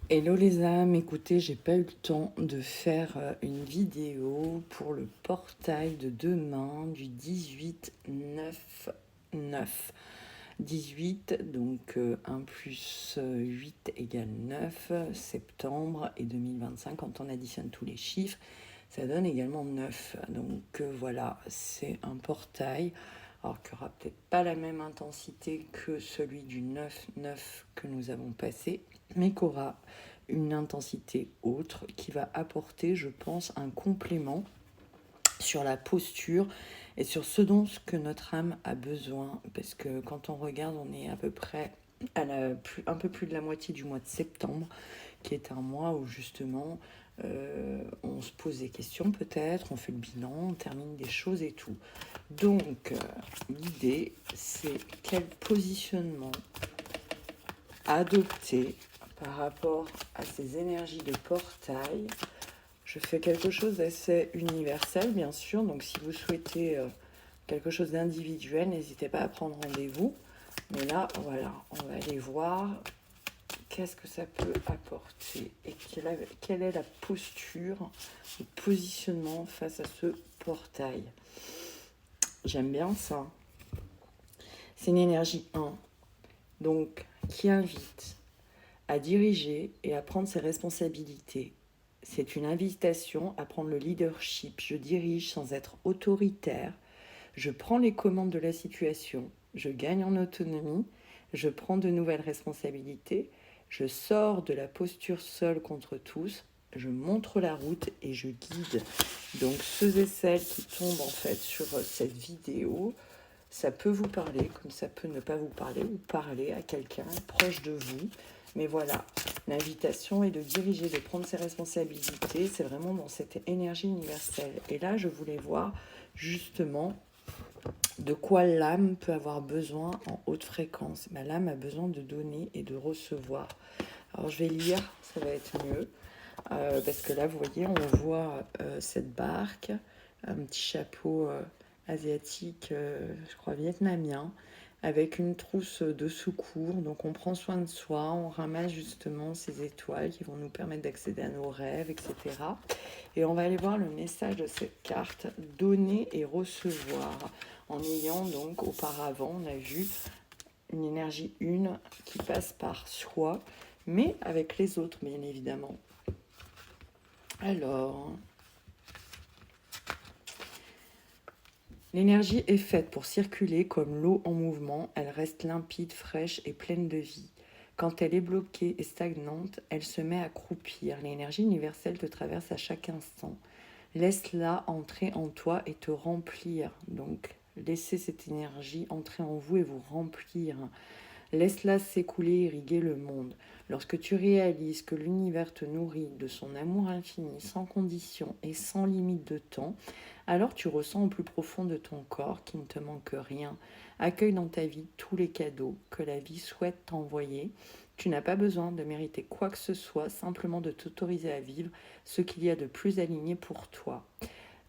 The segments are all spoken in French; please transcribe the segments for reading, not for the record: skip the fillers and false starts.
Hello les âmes, écoutez, j'ai pas eu le temps de faire une vidéo pour le portail de demain du 18-9-9. 18, donc 1 plus 8 égale 9, septembre et 2025, quand on additionne tous les chiffres, ça donne également 9. Donc voilà, c'est un portail, alors qui aura peut-être pas la même intensité que celui du 9-9 que nous avons passé, mais qui aura une intensité autre, qui va apporter, je pense, un complément sur la posture et sur ce dont que notre âme a besoin. Parce que quand on regarde, on est à peu près un peu plus de la moitié du mois de septembre, qui est un mois où justement on se pose des questions peut-être, on fait le bilan, on termine des choses et tout. Donc l'idée, c'est quel positionnement adopter par rapport à ces énergies de portail. Je fais quelque chose d'assez universel, bien sûr. Donc, si vous souhaitez quelque chose d'individuel, n'hésitez pas à prendre rendez-vous. Mais là, voilà, on va aller voir qu'est-ce que ça peut apporter et quelle est la posture, le positionnement face à ce portail. J'aime bien ça. C'est une énergie 1, donc qui invite à diriger et à prendre ses responsabilités. C'est une invitation à prendre le leadership. Je dirige sans être autoritaire. Je prends les commandes de la situation. Je gagne en autonomie. Je prends de nouvelles responsabilités. Je sors de la posture seule contre tous. Je montre la route et je guide. Donc ceux et celles qui tombent en fait sur cette vidéo, ça peut vous parler, comme ça peut ne pas vous parler, ou parler à quelqu'un proche de vous. Mais voilà, l'invitation est de diriger, de prendre ses responsabilités. C'est vraiment dans cette énergie universelle. Et là, je voulais voir justement de quoi l'âme peut avoir besoin en haute fréquence. L'âme a besoin de donner et de recevoir. Alors, je vais lire, ça va être mieux. Parce que là, vous voyez, on voit cette barque, un petit chapeau asiatique, je crois vietnamien, avec une trousse de secours. Donc on prend soin de soi, on ramasse justement ces étoiles qui vont nous permettre d'accéder à nos rêves, etc. Et on va aller voir le message de cette carte, donner et recevoir, en ayant donc auparavant, on a vu une énergie 1 qui passe par soi, mais avec les autres, bien évidemment. Alors, l'énergie est faite pour circuler comme l'eau en mouvement, elle reste limpide, fraîche et pleine de vie. Quand elle est bloquée et stagnante, elle se met à croupir. L'énergie universelle te traverse à chaque instant. Laisse-la entrer en toi et te remplir. Donc, laissez cette énergie entrer en vous et vous remplir. Laisse-la s'écouler, irriguer le monde. Lorsque tu réalises que l'univers te nourrit de son amour infini, sans condition et sans limite de temps, alors tu ressens au plus profond de ton corps qu'il ne te manque rien. Accueille dans ta vie tous les cadeaux que la vie souhaite t'envoyer. Tu n'as pas besoin de mériter quoi que ce soit, simplement de t'autoriser à vivre ce qu'il y a de plus aligné pour toi.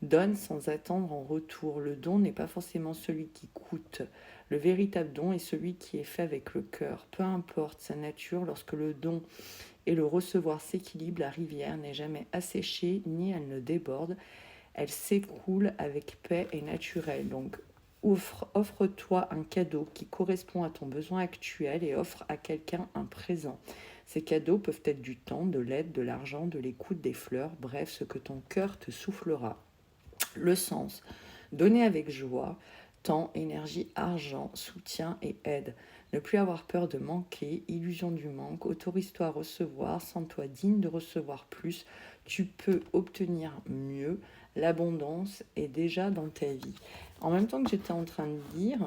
Donne sans attendre en retour. Le don n'est pas forcément celui qui coûte. Le véritable don est celui qui est fait avec le cœur. Peu importe sa nature, lorsque le don et le recevoir s'équilibrent, la rivière n'est jamais asséchée ni elle ne déborde. Elle s'écoule avec paix et naturel. Donc offre-toi un cadeau qui correspond à ton besoin actuel et offre à quelqu'un un présent. Ces cadeaux peuvent être du temps, de l'aide, de l'argent, de l'écoute, des fleurs, bref, ce que ton cœur te soufflera. Le sens, donner avec joie, temps, énergie, argent, soutien et aide. Ne plus avoir peur de manquer, illusion du manque, autorise-toi à recevoir, sens-toi digne de recevoir plus, tu peux obtenir mieux, l'abondance est déjà dans ta vie. En même temps que j'étais en train de dire,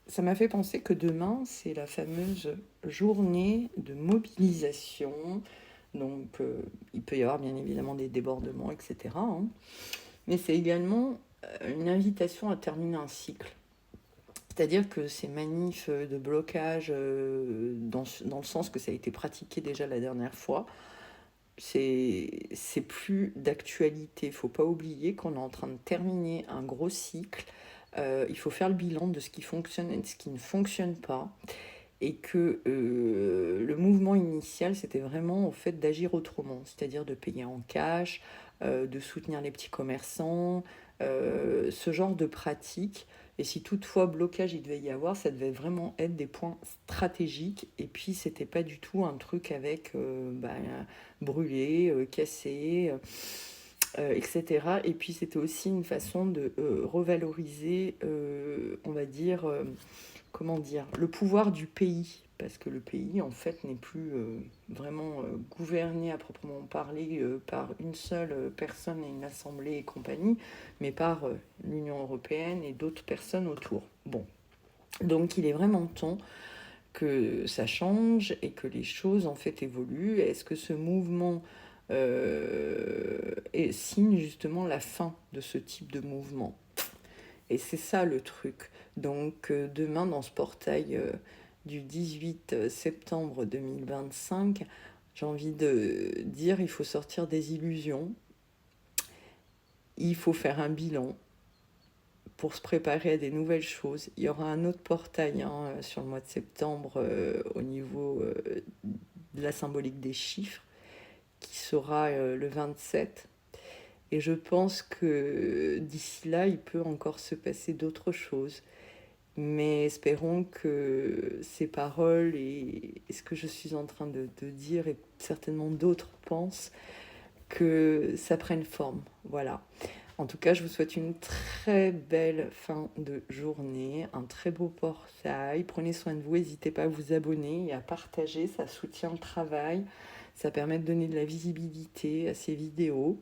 ça m'a fait penser que demain, c'est la fameuse journée de mobilisation. Donc, il peut y avoir bien évidemment des débordements, etc. Mais c'est également une invitation à terminer un cycle. C'est-à-dire que ces manifs de blocage, dans le sens que ça a été pratiqué déjà la dernière fois, c'est plus d'actualité. Il ne faut pas oublier qu'on est en train de terminer un gros cycle. Il faut faire le bilan de ce qui fonctionne et de ce qui ne fonctionne pas. et que le mouvement initial, c'était vraiment au fait d'agir autrement, c'est-à-dire de payer en cash, de soutenir les petits commerçants, ce genre de pratique. Et si toutefois blocage il devait y avoir, ça devait vraiment être des points stratégiques. Et puis c'était pas du tout un truc avec brûler, casser, etc. Et puis c'était aussi une façon de revaloriser, on va dire, comment dire, le pouvoir du pays. Parce que le pays, en fait, n'est plus vraiment gouverné à proprement parler par une seule personne et une assemblée et compagnie, mais par l'Union européenne et d'autres personnes autour. Bon, donc il est vraiment temps que ça change et que les choses, en fait, évoluent. Est-ce que ce mouvement signe justement la fin de ce type de mouvement? Et c'est ça le truc. Donc demain, dans ce portail du 18 septembre 2025, j'ai envie de dire, il faut sortir des illusions, il faut faire un bilan pour se préparer à des nouvelles choses. Il y aura un autre portail sur le mois de septembre au niveau de la symbolique des chiffres, qui sera le 27. Et je pense que d'ici là, il peut encore se passer d'autres choses. Mais espérons que ces paroles et ce que je suis en train de dire, et certainement d'autres pensent, que ça prenne forme. Voilà. En tout cas, je vous souhaite une très belle fin de journée, un très beau portail. Prenez soin de vous, n'hésitez pas à vous abonner et à partager, ça soutient le travail, ça permet de donner de la visibilité à ces vidéos.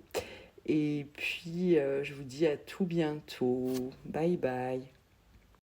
Et puis, je vous dis à tout bientôt. Bye bye.